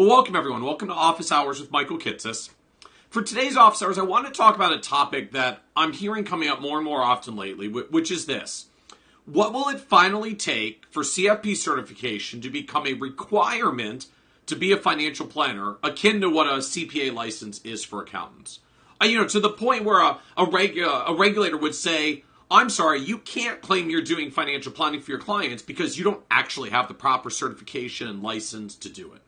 Well, welcome everyone. Welcome to Office Hours with Michael Kitces. For today's Office Hours, I want to talk about a topic that I'm hearing coming up more and more often lately, which is this. What will it finally take for CFP certification to become a requirement to be a financial planner, akin to what a CPA license is for accountants? To the point where a regulator would say, I'm sorry, you can't claim you're doing financial planning for your clients because you don't actually have the proper certification and license to do it.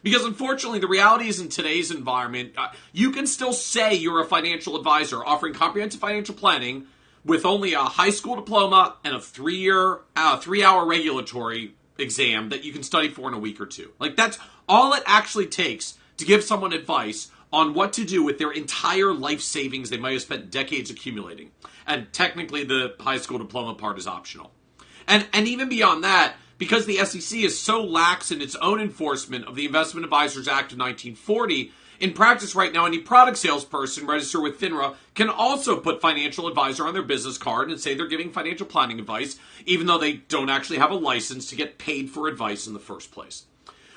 Because unfortunately, the reality is in today's environment, you can still say you're a financial advisor offering comprehensive financial planning with only a high school diploma and a 3-hour regulatory exam that you can study for in a week or two. That's all it actually takes to give someone advice on what to do with their entire life savings they might have spent decades accumulating. And technically, the high school diploma part is optional. And even beyond that, because the SEC is so lax in its own enforcement of the Investment Advisors Act of 1940, in practice right now, any product salesperson registered with FINRA can also put financial advisor on their business card and say they're giving financial planning advice, even though they don't actually have a license to get paid for advice in the first place.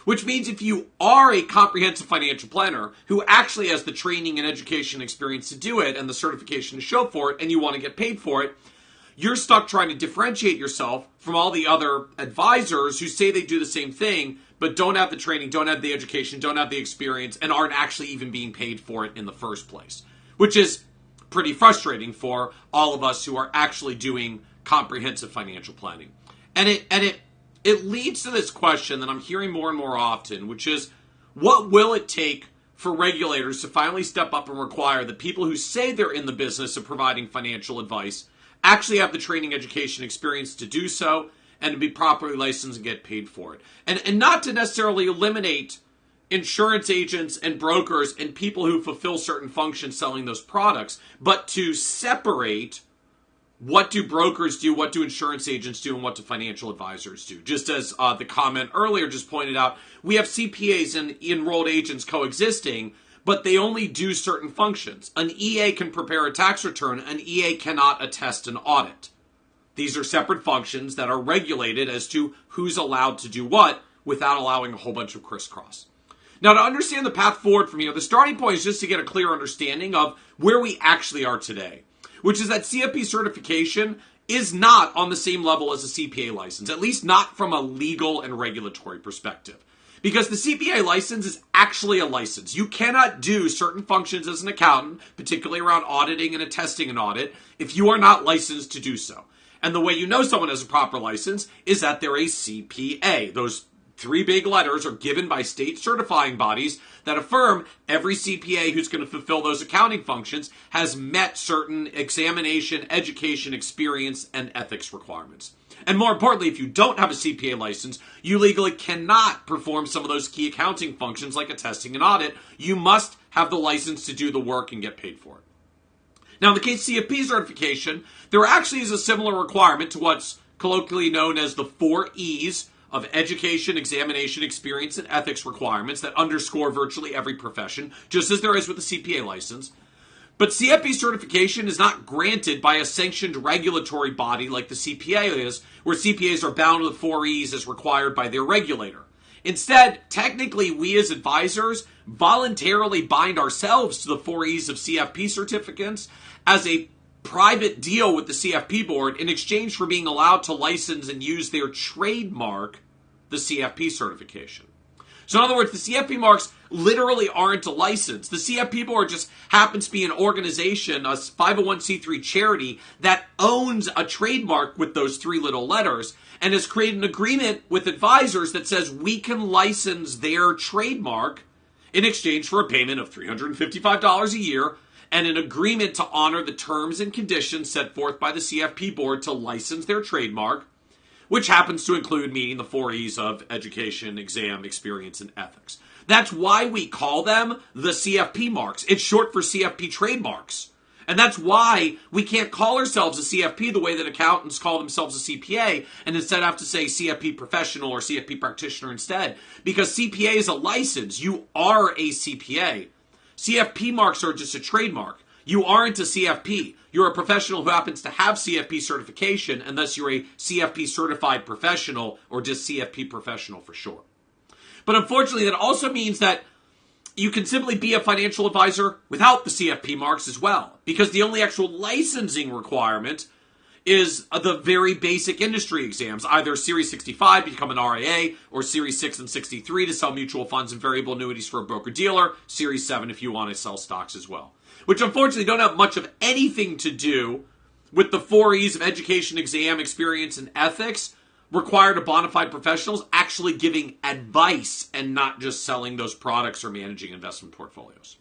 Which means if you are a comprehensive financial planner who actually has the training and education experience to do it and the certification to show for it, and you want to get paid for it, you're stuck trying to differentiate yourself from all the other advisors who say they do the same thing, but don't have the training, don't have the education, don't have the experience, and aren't actually even being paid for it in the first place. Which is pretty frustrating for all of us who are actually doing comprehensive financial planning. And it leads to this question that I'm hearing more and more often, which is, what will it take for regulators to finally step up and require that people who say they're in the business of providing financial advice actually have the training, education, experience to do so, and to be properly licensed and get paid for it. And not to necessarily eliminate insurance agents and brokers and people who fulfill certain functions selling those products, but to separate what do brokers do, what do insurance agents do, and what do financial advisors do. Just as the comment earlier just pointed out, we have CPAs and enrolled agents coexisting, but they only do certain functions. An EA can prepare a tax return. An EA cannot attest an audit. These are separate functions that are regulated as to who's allowed to do what without allowing a whole bunch of crisscross. Now, to understand the path forward from here, the starting point is just to get a clear understanding of where we actually are today, which is that CFP certification is not on the same level as a CPA license, at least not from a legal and regulatory perspective. Because the CPA license is actually a license. You cannot do certain functions as an accountant, particularly around auditing and attesting an audit, if you are not licensed to do so. And the way you know someone has a proper license is that they're a CPA. Those 3 big letters are given by state certifying bodies that affirm every CPA who's going to fulfill those accounting functions has met certain examination, education, experience, and ethics requirements. And more importantly, if you don't have a CPA license, you legally cannot perform some of those key accounting functions like attesting an audit. You must have the license to do the work and get paid for it. Now, in the case of CFP certification, there actually is a similar requirement to what's colloquially known as the 4 E's of education, examination, experience, and ethics requirements that underscore virtually every profession, just as there is with the CPA license. But CFP certification is not granted by a sanctioned regulatory body like the CPA is, where CPAs are bound to the 4 E's as required by their regulator. Instead, technically, we as advisors voluntarily bind ourselves to the 4 E's of CFP certificates as a private deal with the CFP board in exchange for being allowed to license and use their trademark, the CFP certification. So in other words, the CFP marks literally aren't a license. The CFP board just happens to be an organization, a 501c3 charity that owns a trademark with those 3 little letters and has created an agreement with advisors that says we can license their trademark in exchange for a payment of $355 a year and an agreement to honor the terms and conditions set forth by the CFP board to license their trademark, which happens to include meeting the 4 E's of education, exam, experience, and ethics. That's why we call them the CFP marks. It's short for CFP trademarks. And that's why we can't call ourselves a CFP the way that accountants call themselves a CPA and instead have to say CFP professional or CFP practitioner instead. Because CPA is a license. You are a CPA. CFP marks are just a trademark. You aren't a CFP. You're a professional who happens to have CFP certification, and thus you're a CFP certified professional, or just CFP professional for short. But unfortunately, that also means that you can simply be a financial advisor without the CFP marks as well, because the only actual licensing requirement is the very basic industry exams, either Series 65 to become an RIA, or Series 6 and 63 to sell mutual funds and variable annuities for a broker-dealer, Series 7 if you want to sell stocks as well. Which unfortunately don't have much of anything to do with the 4 E's of education, exam, experience, and ethics required of bona fide professionals actually giving advice and not just selling those products or managing investment portfolios.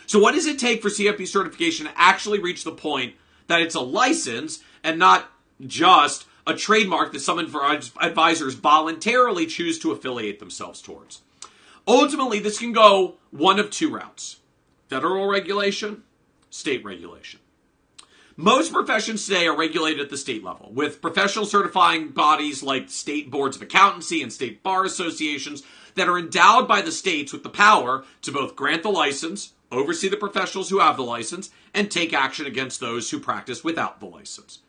So what does it take for CFP certification to actually reach the point that it's a license and not just a trademark that some advisors voluntarily choose to affiliate themselves towards? Ultimately, this can go one of 2 routes: federal regulation, state regulation. Most professions today are regulated at the state level, with professional certifying bodies like state boards of accountancy and state bar associations that are endowed by the states with the power to both grant the license, oversee the professionals who have the license, and take action against those who practice without the license.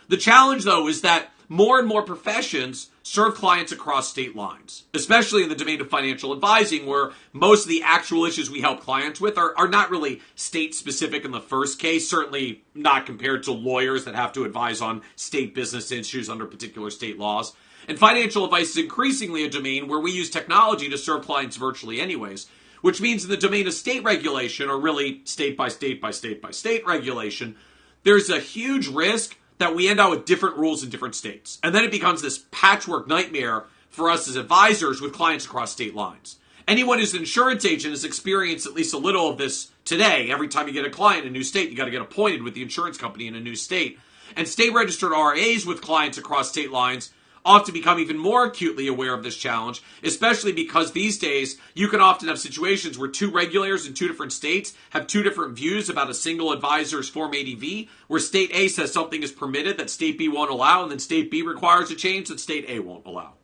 The challenge, though, is that more and more professions serve clients across state lines, especially in the domain of financial advising, where most of the actual issues we help clients with are not really state-specific in the first case, certainly not compared to lawyers that have to advise on state business issues under particular state laws. And financial advice is increasingly a domain where we use technology to serve clients virtually anyways, which means in the domain of state regulation, or really state by state by state by state regulation, there's a huge risk that we end out with different rules in different states. And then it becomes this patchwork nightmare for us as advisors with clients across state lines. Anyone who's an insurance agent has experienced at least a little of this today. Every time you get a client in a new state, you got to get appointed with the insurance company in a new state. And state-registered RAs with clients across state lines often become even more acutely aware of this challenge, especially because these days you can often have situations where 2 regulators in 2 different states have 2 different views about a single advisor's Form ADV, where State A says something is permitted that State B won't allow, and then State B requires a change that State A won't allow.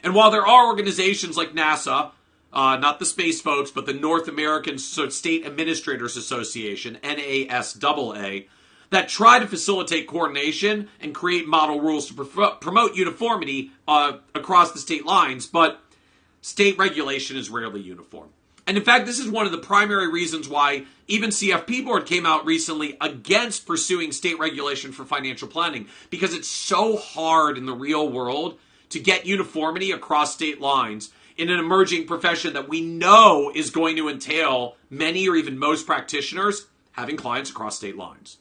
And while there are organizations like NASA, not the space folks, but the North American State Administrators Association, NASAA, that try to facilitate coordination and create model rules to promote uniformity across the state lines, but state regulation is rarely uniform. And in fact, this is one of the primary reasons why even CFP Board came out recently against pursuing state regulation for financial planning, because it's so hard in the real world to get uniformity across state lines in an emerging profession that we know is going to entail many or even most practitioners having clients across state lines.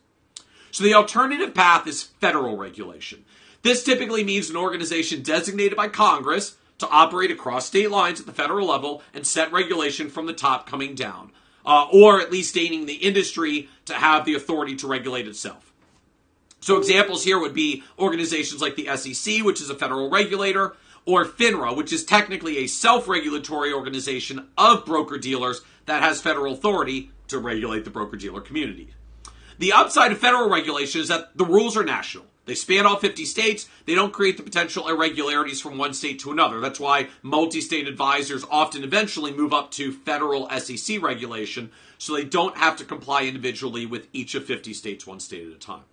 So the alternative path is federal regulation. This typically means an organization designated by Congress to operate across state lines at the federal level and set regulation from the top coming down, or at least staining the industry to have the authority to regulate itself. So examples here would be organizations like the SEC, which is a federal regulator, or FINRA, which is technically a self-regulatory organization of broker-dealers that has federal authority to regulate the broker-dealer community. The upside of federal regulation is that the rules are national. They span all 50 states. They don't create the potential irregularities from one state to another. That's why multi-state advisors often eventually move up to federal SEC regulation, so they don't have to comply individually with each of 50 states, one state at a time.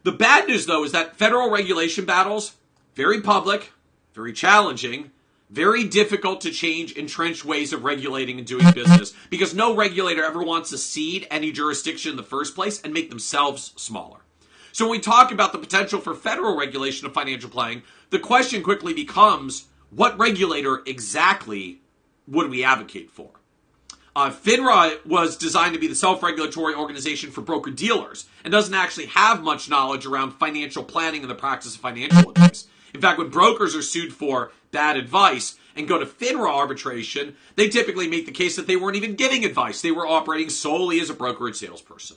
The bad news, though, is that federal regulation battles, very public, very challenging, very difficult to change entrenched ways of regulating and doing business, because no regulator ever wants to cede any jurisdiction in the first place and make themselves smaller. So when we talk about the potential for federal regulation of financial planning, the question quickly becomes, what regulator exactly would we advocate for? FINRA was designed to be the self-regulatory organization for broker-dealers and doesn't actually have much knowledge around financial planning and the practice of financial advice. In fact, when brokers are sued for bad advice and go to FINRA arbitration, they typically make the case that they weren't even giving advice. They were operating solely as a broker and salesperson.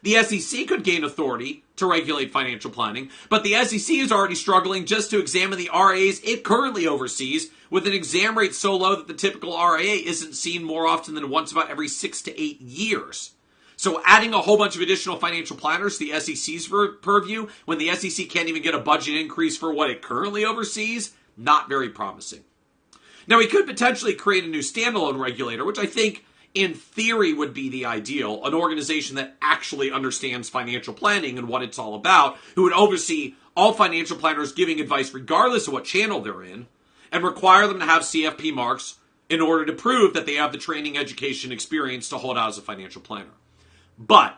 The SEC could gain authority to regulate financial planning, but the SEC is already struggling just to examine the RIAs it currently oversees, with an exam rate so low that the typical RIA isn't seen more often than once about every 6 to 8 years. So adding a whole bunch of additional financial planners to the SEC's purview, when the SEC can't even get a budget increase for what it currently oversees, not very promising. Now, we could potentially create a new standalone regulator, which I think in theory would be the ideal, an organization that actually understands financial planning and what it's all about, who would oversee all financial planners giving advice regardless of what channel they're in, and require them to have CFP marks in order to prove that they have the training, education, experience to hold out as a financial planner. But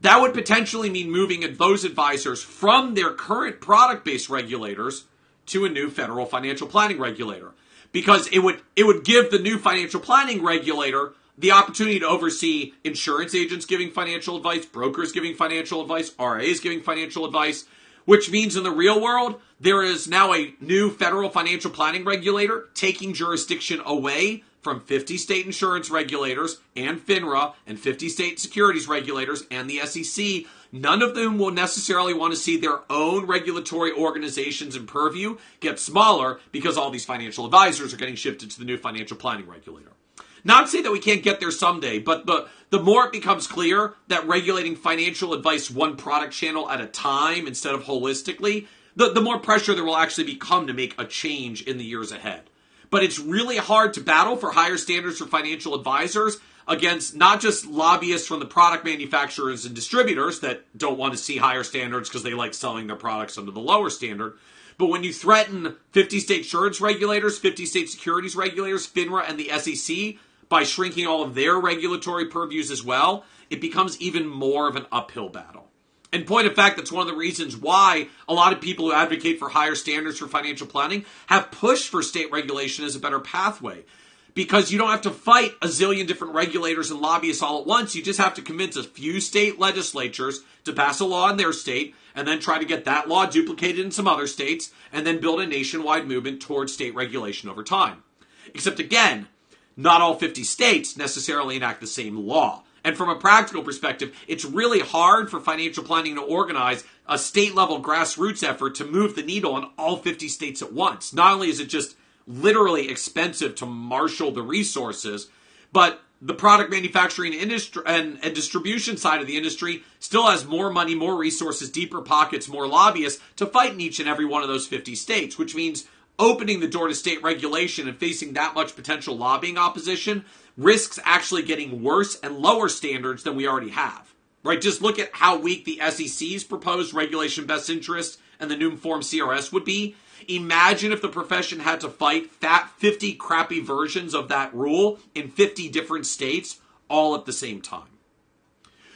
that would potentially mean moving those advisors from their current product-based regulators to a new federal financial planning regulator, because it would give the new financial planning regulator the opportunity to oversee insurance agents giving financial advice, brokers giving financial advice, RIAs giving financial advice, which means in the real world, there is now a new federal financial planning regulator taking jurisdiction away from 50 state insurance regulators and FINRA and 50 state securities regulators and the SEC. None of them will necessarily want to see their own regulatory organizations and purview get smaller because all these financial advisors are getting shifted to the new financial planning regulator. Not to say that we can't get there someday, but the more it becomes clear that regulating financial advice one product channel at a time instead of holistically, the more pressure there will actually become to make a change in the years ahead. But it's really hard to battle for higher standards for financial advisors against not just lobbyists from the product manufacturers and distributors that don't want to see higher standards because they like selling their products under the lower standard, but when you threaten 50 state insurance regulators, 50 state securities regulators, FINRA, and the SEC by shrinking all of their regulatory purviews as well, it becomes even more of an uphill battle. In point of fact, that's one of the reasons why a lot of people who advocate for higher standards for financial planning have pushed for state regulation as a better pathway. Because you don't have to fight a zillion different regulators and lobbyists all at once. You just have to convince a few state legislatures to pass a law in their state and then try to get that law duplicated in some other states and then build a nationwide movement towards state regulation over time. Except again, not all 50 states necessarily enact the same law. And from a practical perspective, it's really hard for financial planning to organize a state-level grassroots effort to move the needle in all 50 states at once. Not only is it just literally expensive to marshal the resources, but the product manufacturing industry and distribution side of the industry still has more money, more resources, deeper pockets, more lobbyists to fight in each and every one of those 50 states, which means opening the door to state regulation and facing that much potential lobbying opposition risks actually getting worse and lower standards than we already have. Right? Just look at how weak the SEC's proposed regulation best interest and the new form CRS would be. Imagine if the profession had to fight 50 crappy versions of that rule in 50 different states all at the same time.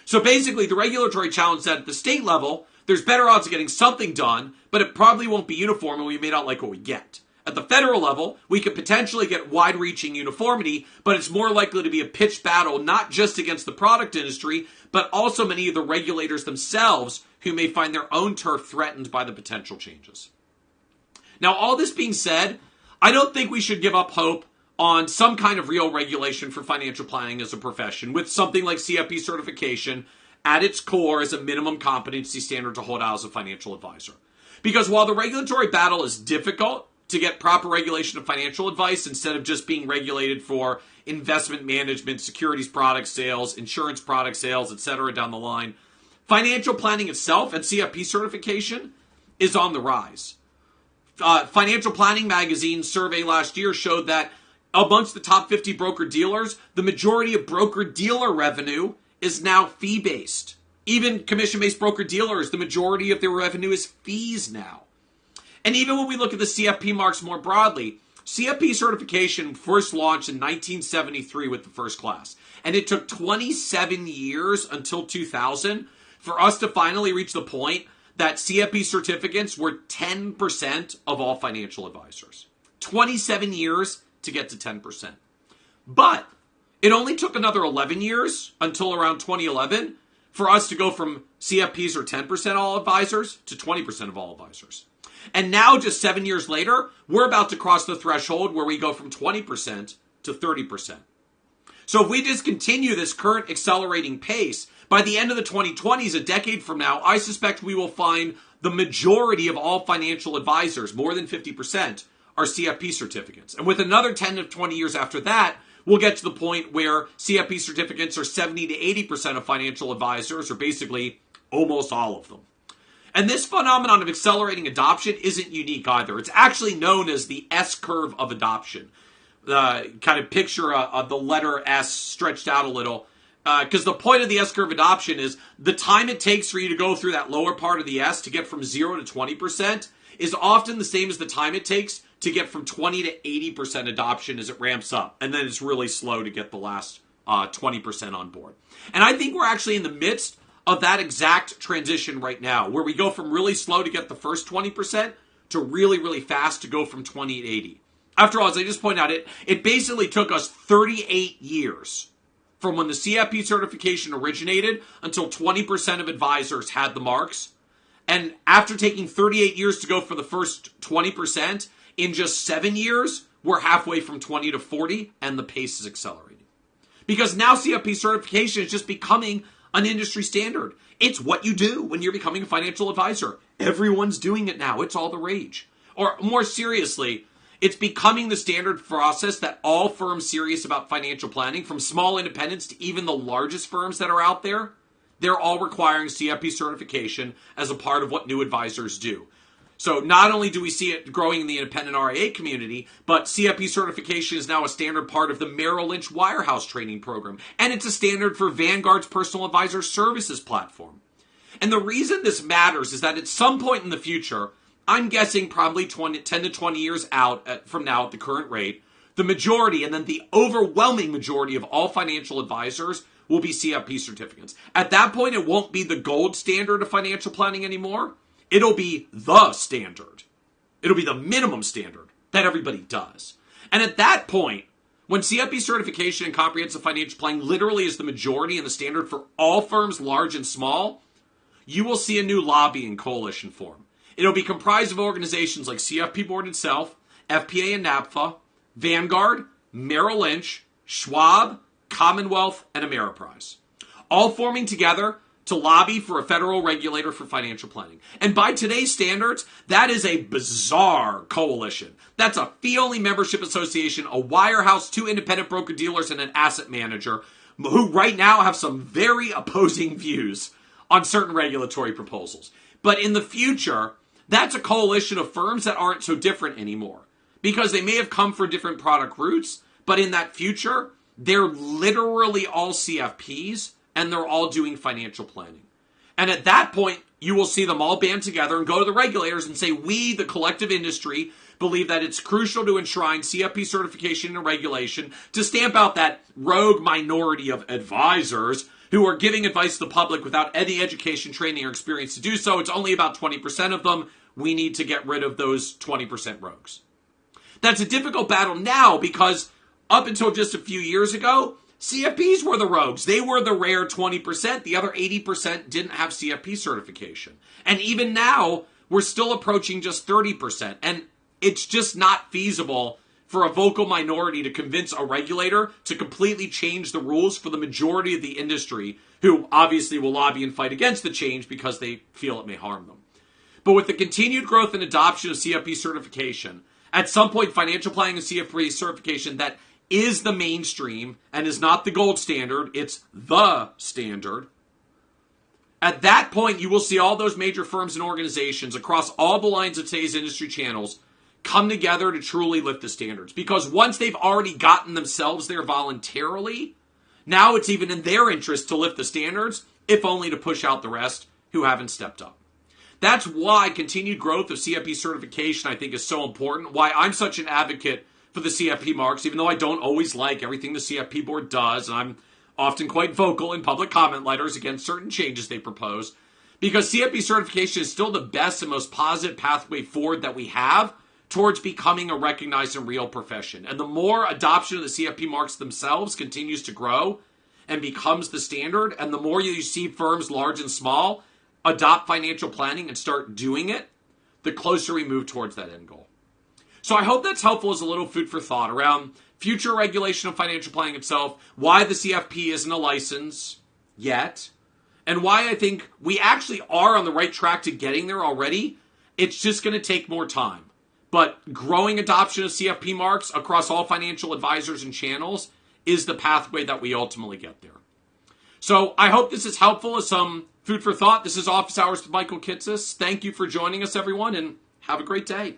So basically, the regulatory challenge that at the state level, there's better odds of getting something done, but it probably won't be uniform and we may not like what we get. At the federal level, we could potentially get wide-reaching uniformity, but it's more likely to be a pitched battle not just against the product industry, but also many of the regulators themselves who may find their own turf threatened by the potential changes. Now, all this being said, I don't think we should give up hope on some kind of real regulation for financial planning as a profession, with something like CFP certification at its core as a minimum competency standard to hold out as a financial advisor. Because while the regulatory battle is difficult to get proper regulation of financial advice instead of just being regulated for investment management, securities product sales, insurance product sales, etc. down the line, financial planning itself and CFP certification is on the rise. Financial Planning Magazine's survey last year showed that amongst the top 50 broker-dealers, the majority of broker-dealer revenue is now fee-based. Even commission-based broker-dealers, the majority of their revenue is fees now. And even when we look at the CFP marks more broadly, CFP certification first launched in 1973 with the first class. And it took 27 years until 2000 for us to finally reach the point that CFP certificates were 10% of all financial advisors. 27 years to get to 10%. But it only took another 11 years until around 2011 for us to go from CFPs are 10% all advisors to 20% of all advisors. And now, just 7 years later, we're about to cross the threshold where we go from 20% to 30%. So if we just continue this current accelerating pace, by the end of the 2020s, a decade from now, I suspect we will find the majority of all financial advisors, more than 50%, are CFP certificates. And with another 10 to 20 years after that, we'll get to the point where CFP certificates are 70 to 80% of financial advisors, or basically almost all of them. And this phenomenon of accelerating adoption isn't unique either. It's actually known as the S-curve of adoption. Kind of picture the letter S stretched out a little. Because the point of the S-curve adoption is the time it takes for you to go through that lower part of the S to get from 0 to 20% is often the same as the time it takes to get from 20 to 80% adoption as it ramps up. And then it's really slow to get the last 20% on board. And I think we're actually in the midst of that exact transition right now, where we go from really slow to get the first 20% to really, really fast to go from 20 to 80. After all, as I just pointed out, it basically took us 38 years from when the CFP certification originated until 20% of advisors had the marks. And after taking 38 years to go for the first 20%, in just 7 years, we're halfway from 20 to 40, and the pace is accelerating. Because now CFP certification is just becoming an industry standard. It's what you do when you're becoming a financial advisor. Everyone's doing it now. It's all the rage. Or more seriously, it's becoming the standard process that all firms serious about financial planning, from small independents to even the largest firms that are out there, they're all requiring CFP certification as a part of what new advisors do. So not only do we see it growing in the independent RIA community, but CFP certification is now a standard part of the Merrill Lynch Wirehouse training program. And it's a standard for Vanguard's personal advisor services platform. And the reason this matters is that at some point in the future, I'm guessing probably 10 to 20 years out from now at the current rate, the majority and then the overwhelming majority of all financial advisors will be CFP certificates. At that point, it won't be the gold standard of financial planning anymore. It'll be the standard. It'll be the minimum standard that everybody does. And at that point, when CFP certification and comprehensive financial planning literally is the majority and the standard for all firms, large and small, you will see a new lobbying coalition form. It'll be comprised of organizations like CFP Board itself, FPA and NAPFA, Vanguard, Merrill Lynch, Schwab, Commonwealth, and Ameriprise, all forming together to lobby for a federal regulator for financial planning. And by today's standards, that is a bizarre coalition. That's a fee-only membership association, a wirehouse, 2 independent broker-dealers, and an asset manager who right now have some very opposing views on certain regulatory proposals. But in the future, that's a coalition of firms that aren't so different anymore, because they may have come from different product routes, but in that future, they're literally all CFPs, and they're all doing financial planning. And at that point, you will see them all band together and go to the regulators and say, we, the collective industry, believe that it's crucial to enshrine CFP certification and regulation to stamp out that rogue minority of advisors who are giving advice to the public without any education, training, or experience to do so. It's only about 20% of them. We need to get rid of those 20% rogues. That's a difficult battle now because up until just a few years ago, CFPs were the rogues. They were the rare 20%. The other 80% didn't have CFP certification. And even now, we're still approaching just 30%. And it's just not feasible for a vocal minority to convince a regulator to completely change the rules for the majority of the industry, who obviously will lobby and fight against the change because they feel it may harm them. But with the continued growth and adoption of CFP certification, at some point, financial planning and CFP certification that is the mainstream and is not the gold standard, it's the standard. At that point, you will see all those major firms and organizations across all the lines of today's industry channels come together to truly lift the standards. Because once they've already gotten themselves there voluntarily, now it's even in their interest to lift the standards, if only to push out the rest who haven't stepped up. That's why continued growth of CFP certification, I think, is so important. Why I'm such an advocate for the CFP marks, even though I don't always like everything the CFP board does, and I'm often quite vocal in public comment letters against certain changes they propose, because CFP certification is still the best and most positive pathway forward that we have towards becoming a recognized and real profession. And the more adoption of the CFP marks themselves continues to grow and becomes the standard, and the more you see firms large and small adopt financial planning and start doing it, the closer we move towards that end goal. So I hope that's helpful as a little food for thought around future regulation of financial planning itself, why the CFP isn't a license yet, and why I think we actually are on the right track to getting there already. It's just going to take more time. But growing adoption of CFP marks across all financial advisors and channels is the pathway that we ultimately get there. So I hope this is helpful as some food for thought. This is Office Hours with Michael Kitces. Thank you for joining us, everyone, and have a great day.